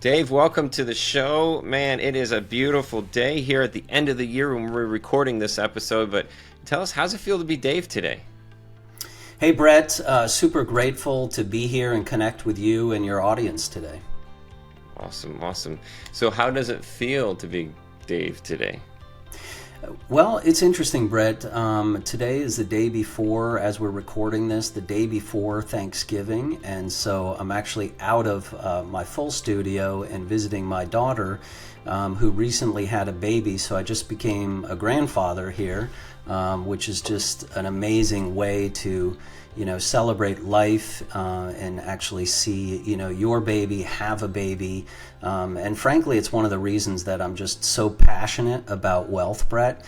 Dave, welcome to the show. Man, it is a beautiful day here at the end of the year when we're recording this episode, but tell us, how's it feel to be Dave today? Hey, Brett, super grateful to be here and connect with you and your audience today. Awesome. So how does it feel to be Dave today? Well, it's interesting, Brett. Today is the day before, as we're recording this, the day before Thanksgiving. And so I'm actually out of my full studio and visiting my daughter, who recently had a baby. So I just became a grandfather here, which is just an amazing way to, celebrate life and actually see, your baby have a baby. And frankly, it's one of the reasons that I'm just so passionate about wealth, Brett,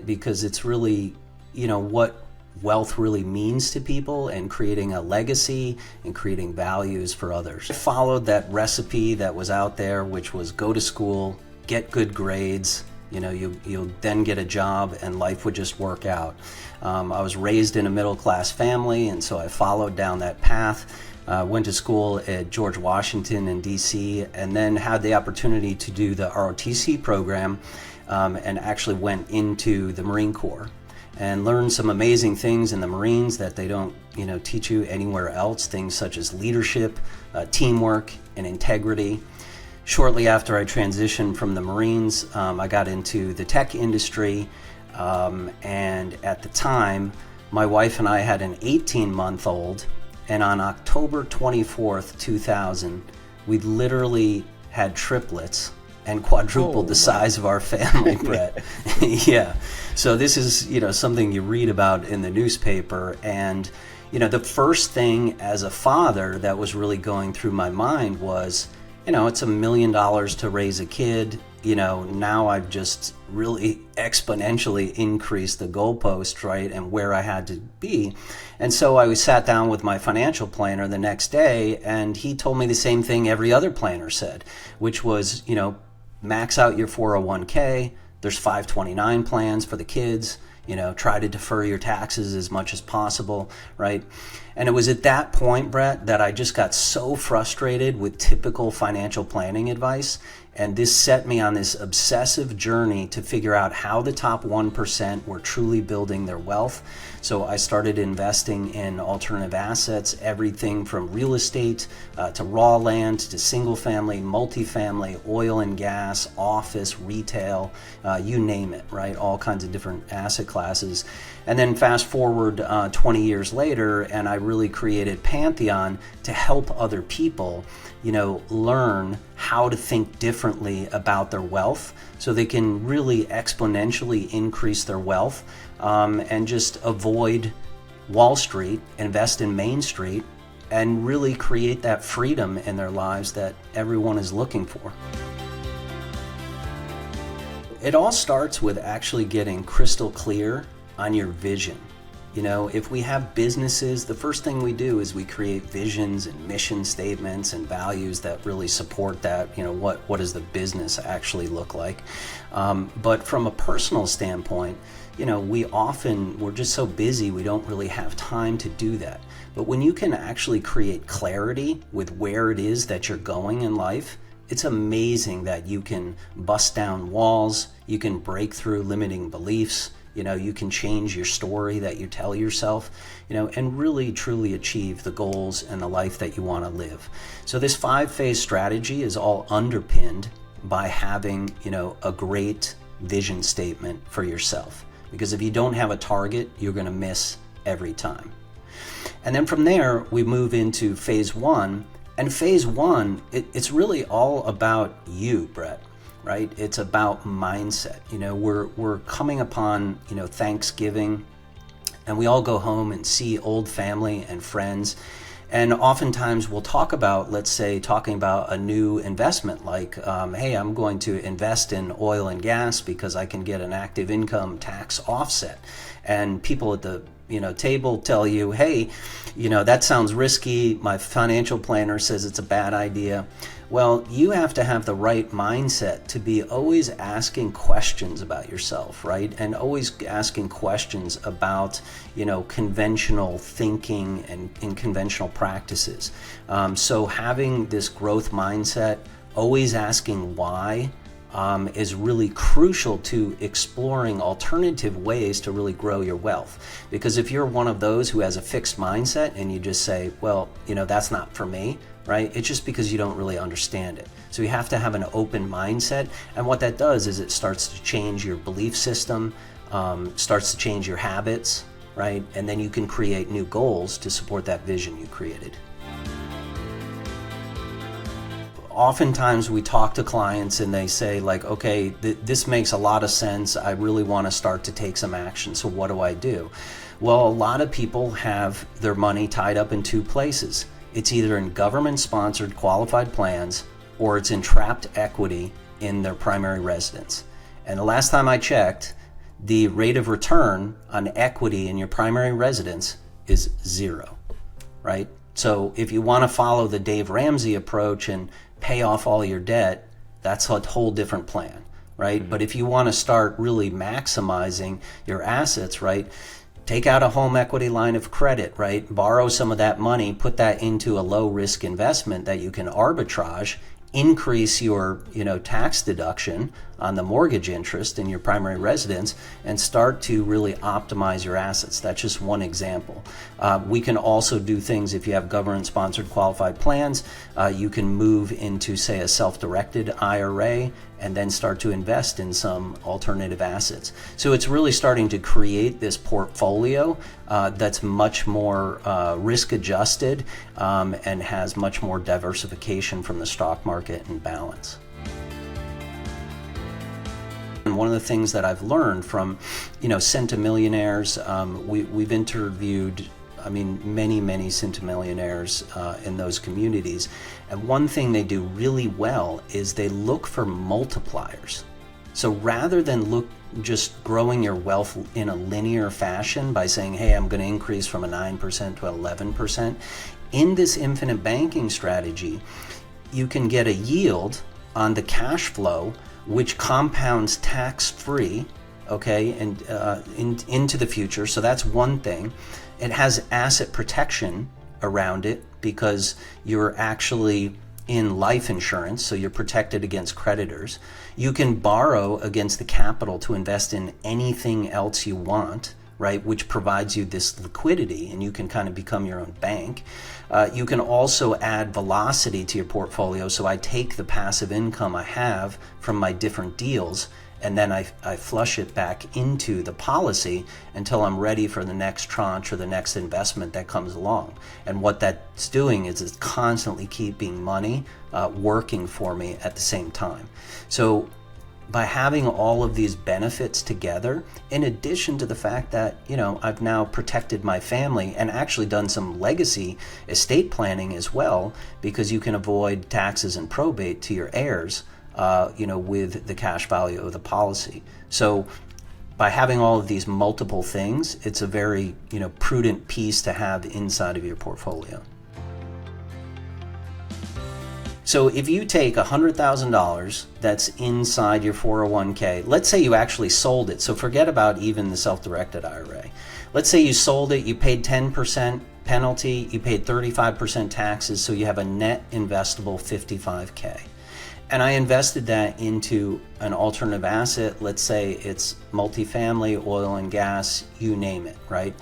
because it's really, what wealth really means to people and creating a legacy and creating values for others. I followed that recipe that was out there, which was go to school, get good grades, you'll then get a job and life would just work out. I was raised in a middle-class family, and so I followed down that path. Went to school at George Washington in DC, and then had the opportunity to do the ROTC program, and actually went into the Marine Corps and learned some amazing things in the Marines that they don't teach you anywhere else, things such as leadership, teamwork, and integrity. Shortly after I transitioned from the Marines, I got into the tech industry, and at the time, my wife and I had an 18-month-old, and on October 24th, 2000, we literally had triplets and quadrupled the size of our family, Brett. Yeah. So this is, something you read about in the newspaper. And, the first thing as a father that was really going through my mind was, it's $1 million to raise a kid. Now I've just really exponentially increased the goalpost, right, and where I had to be. And so I sat down with my financial planner the next day, and he told me the same thing every other planner said, which was, max out your 401k. There's 529 plans for the kids. Try to defer your taxes as much as possible, right? And it was at that point, Brett, that I just got so frustrated with typical financial planning advice. And this set me on this obsessive journey to figure out how the top 1% were truly building their wealth. So I started investing in alternative assets, everything from real estate to raw land to single family, multifamily, oil and gas, office, retail, you name it, right? All kinds of different asset classes. And then fast forward 20 years later, and I really created Pantheon to help other people, learn how to think differently about their wealth so they can really exponentially increase their wealth, and just avoid Wall Street, invest in Main Street, and really create that freedom in their lives that everyone is looking for. It all starts with actually getting crystal clear on your vision. If we have businesses, the first thing we do is we create visions and mission statements and values that really support that. What does the business actually look like? But from a personal standpoint, we're just so busy, we don't really have time to do that. But when you can actually create clarity with where it is that you're going in life, it's amazing that you can bust down walls, you can break through limiting beliefs, you can change your story that you tell yourself, and really truly achieve the goals and the life that you want to live. So this 5-phase strategy is all underpinned by having, a great vision statement for yourself. Because if you don't have a target, you're going to miss every time. And then from there, we move into phase 1. And phase 1, it's really all about you, Brett. Right? It's about mindset. We're coming upon, Thanksgiving, and we all go home and see old family and friends. And oftentimes we'll talk about, talking about a new investment like, hey, I'm going to invest in oil and gas because I can get an active income tax offset. And people at the 𝗘𝗀 will tell you, hey, that sounds risky. My financial planner says it's a bad idea. Well, you have to have the right mindset to be always asking questions about yourself, right? And always asking questions about, conventional thinking and conventional practices. So having this growth mindset, always asking why, is really crucial to exploring alternative ways to really grow your wealth. Because if you're one of those who has a fixed mindset and you just say, well, that's not for me, right? It's just because you don't really understand it. So you have to have an open mindset. And what that does is it starts to change your belief system, starts to change your habits, right? And then you can create new goals to support that vision you created. Oftentimes we talk to clients and they say like, okay, this makes a lot of sense. I really want to start to take some action. So what do I do? Well, a lot of people have their money tied up in two places. It's either in government-sponsored qualified plans or it's in trapped equity in their primary residence. And the last time I checked, the rate of return on equity in your primary residence is 0, right? So if you want to follow the Dave Ramsey approach and pay off all your debt, that's a whole different plan, right? Mm-hmm. But if you want to start really maximizing your assets, right, take out a home equity line of credit, right? Borrow some of that money, put that into a low risk investment that you can arbitrage, increase your tax deduction on the mortgage interest in your primary residence, and start to really optimize your assets. That's just one example. We can also do things if you have government-sponsored qualified plans. You can move into, say, a self-directed IRA and then start to invest in some alternative assets. So it's really starting to create this portfolio that's much more risk-adjusted and has much more diversification from the stock market and balance. And one of the things that I've learned from, centimillionaires, we've interviewed, many centimillionaires in those communities. And one thing they do really well is they look for multipliers. So rather than just growing your wealth in a linear fashion by saying, hey, I'm going to increase from a 9% to 11%, in this infinite banking strategy, you can get a yield on the cash flow which compounds tax-free, okay, and into the future. So that's one thing. It has asset protection around it because you're actually in life insurance, so you're protected against creditors. You can borrow against the capital to invest in anything else you want, right, which provides you this liquidity, and you can kind of become your own bank. You can also add velocity to your portfolio. So I take the passive income I have from my different deals, and then I flush it back into the policy until I'm ready for the next tranche or the next investment that comes along. And what that's doing is it's constantly keeping money working for me at the same time. So by having all of these benefits together, in addition to the fact that, I've now protected my family and actually done some legacy estate planning as well, because you can avoid taxes and probate to your heirs, with the cash value of the policy. So by having all of these multiple things, it's a very, prudent piece to have inside of your portfolio. So if you take $100,000 that's inside your 401k, let's say you actually sold it. So forget about even the self-directed IRA. Let's say you sold it, you paid 10% penalty, you paid 35% taxes, so you have a net investable $55K. And I invested that into an alternative asset. Let's say it's multifamily, oil and gas, you name it, right?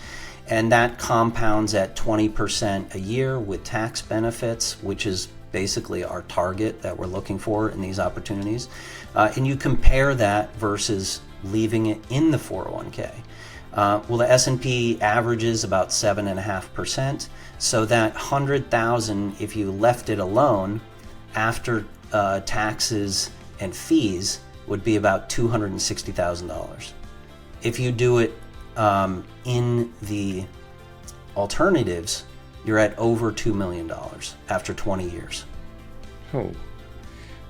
And that compounds at 20% a year with tax benefits, which is basically our target that we're looking for in these opportunities. And you compare that versus leaving it in the 401k. Well, the S&P averages about 7.5%. So that 100,000, if you left it alone after taxes and fees, would be about $260,000. If you do it in the alternatives, you're at over $2 million after 20 years. Oh,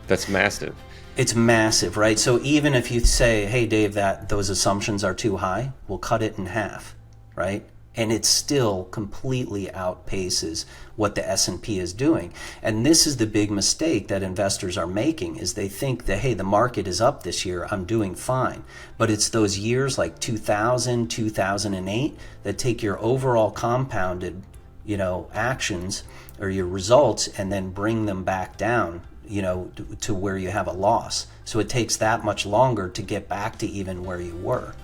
that's massive. It's massive, right? So even if you say, hey, Dave, those assumptions are too high, we'll cut it in half, right? and it still completely outpaces what the S&P is doing. And this is the big mistake that investors are making, is they think that, hey, the market is up this year, I'm doing fine. But it's those years like 2000, 2008 that take your overall compounded, actions or your results and then bring them back down, to where you have a loss. So it takes that much longer to get back to even where you were.